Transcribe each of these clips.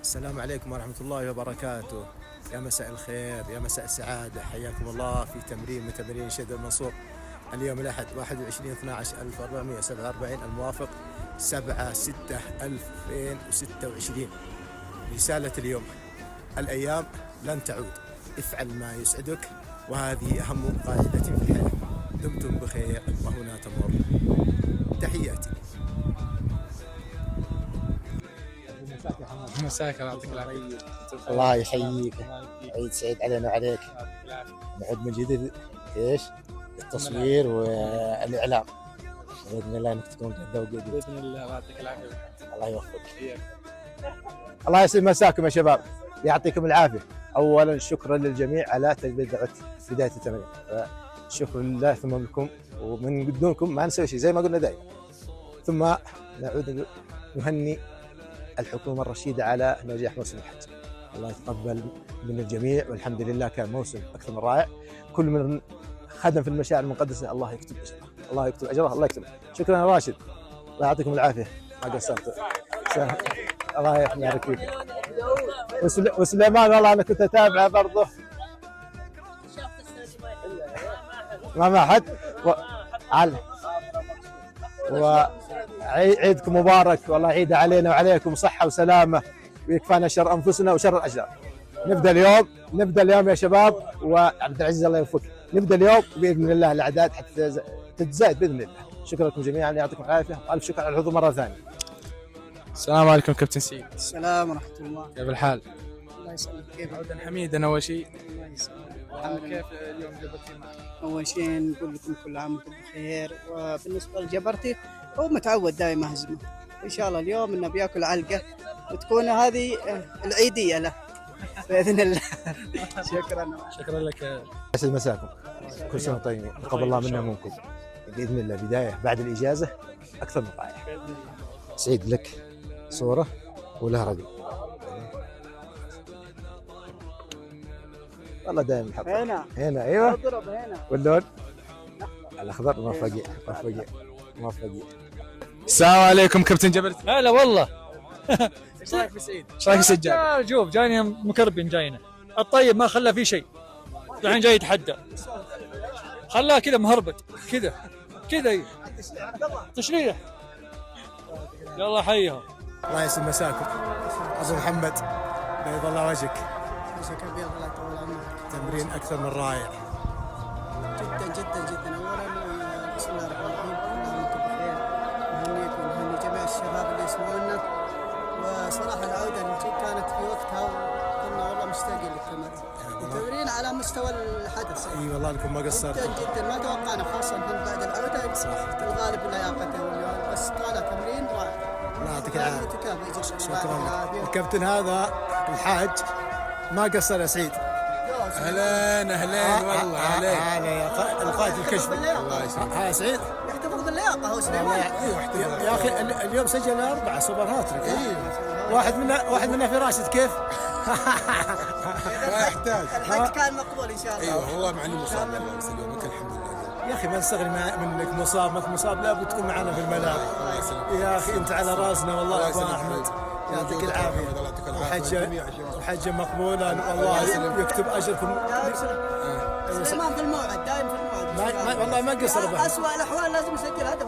السلام عليكم ورحمة الله وبركاته. يا مساء الخير، يا مساء السعادة، حياكم الله في تمرين من تمارين شد المنصور. اليوم الأحد 21/12/1447 الموافق 7/6/2026. رسالة اليوم: الأيام لن تعود، افعل ما يسعدك، وهذه أهم قاعدة في الحياة. دمتم بخير وهنا تمر. تحياتي. مساك الله يعطيك العافية. الله يحييك، عيد سعيد علينا وعليك. نعود من جديد ايش؟ التصوير والاعلام باذن الله انك تكون جده وجديد باذن الله. الله يعطيك العافية. الله يوفقك. الله يسعد مساكم يا شباب، يعطيكم العافيه. اولا شكرا للجميع على بدايه التمرين، شكرا لله ثم لكم، ومن دونكم ما نسوي شيء زي ما قلنا دائما. ثم نعود نهني الحكومة الرشيدة على نجاح موسم الحج. الله يتقبل من الجميع، والحمد لله كان موسم أكثر من رائع. كل من خدم في المشاعر المقدسة الله يكتب أجره، الله يكتب أجره، الله يكتب. شكرا يا راشد، الله يعطيكم العافية، ما قصرت. الله يبارك فيك. وسليمان والله أنا كنت أتابعه برضه ما حد عيدكم مبارك، والله عيد علينا وعليكم صحة وسلامة، ويكفانا شر أنفسنا وشر الأشرار. نبدأ اليوم يا شباب، وعبد العزيز الله يوفقك. نبدأ اليوم بإذن الله الأعداد حتى تتزايد بإذن الله. شكرا لكم جميعا، يعطيكم العافية، وألف شكر على الحضور مرة ثانية. السلام عليكم كابتن سعيد. السلام ورحمة الله. كيف الحال؟ الله يسلمك. كيف عودا حميدا أول شيء. الله يسلمك. الحمد لله. كيف اليوم جبرتي معك؟ أول شيء نقول لكم كل عام وأنتم بخير. وبالنسبة لجبرتي هو متعود دائما هزمه، إن شاء الله اليوم إنه بياكل علقة وتكون هذه العيدية له بإذن الله. شكرا لك. يسعد مساكم، كل سنة طيبين، تقبل الله منا ومنكم بإذن الله. بداية بعد الإجازة أكثر من رائع. سعيد لك صورة ولها رقم. والله دائما نحط هنا ايوه اضرب هنا. واللون الاخضر موفقين. السلام عليكم كابتن جبرتي. هلا والله. ايش رايك في سعيد؟ ايش رايك في السجاد؟ شوف جاينا مكربين جاينا الطيب ما خلى فيه شيء، الحين جاي يتحدى، خلاه كذا مهربط كذا تشريح. يلا حيهم. الله يسلم مساكم. أبو محمد بيض الله وجهك. مساك البيض، الله يطول عمرك. تمرين أكثر من رائع. جدا جدا جدا. أولا بسم الله الرحمن الرحيم، كل عام وأنتم بخير. نهنيك ونهني جميع الشباب اللي يسمعونا. وصراحة العودة اللي كانت في وقتها وكنا والله مشتاقين للتمرين. التمرين على مستوى الحدث. اي والله انكم ما قصرتوا. جدا جدا ما توقعنا، خاصة بعد العودة الغالب لياقته، بس طالع تمرين رائع. الله يعطيك العافية. شكرا. الكابتن هذا الحاج ما قصر يا سعيد. اهلين والله اهلين. هذا القائد الكشف. الله يسلمك. ها سعيد يحتفظ باللياقة هو سليمان. يا اخي اليوم سجل 4 سوبر هاتريك. واحد منا في راشد. كيف؟ ما يحتاج. الحج كان مقبول ان شاء الله. ايوه والله مع اني مصاب الله يسلمك، الحمد لله. يا اخي ما نستغني منك، مصاب ما مصاب لابد تكون معنا في الملاعب. يا اخي انت على راسنا والله. ابو احمد يعطيك العافيه، وحجه مقبوله، والله يكتب اجركم. سليمان في الموعد، دائما في الموعد. والله ما قصر ابو احمد. اسوء الاحوال لازم يسجل هدف.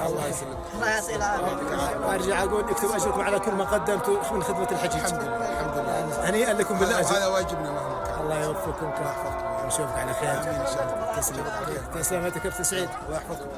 الله يسلمك. الله يعطيه العافيه. وارجع اقول يكتب اجركم على كل ما قدمتوا من خدمه الحجيج. الحمد لله. هنيئا لكم بالاجر. هذا واجبنا مهما كان. الله يوفقكم ونشوفك على خير. تسلم. تسلم يا كابتن سعيد. الله يحفظكم.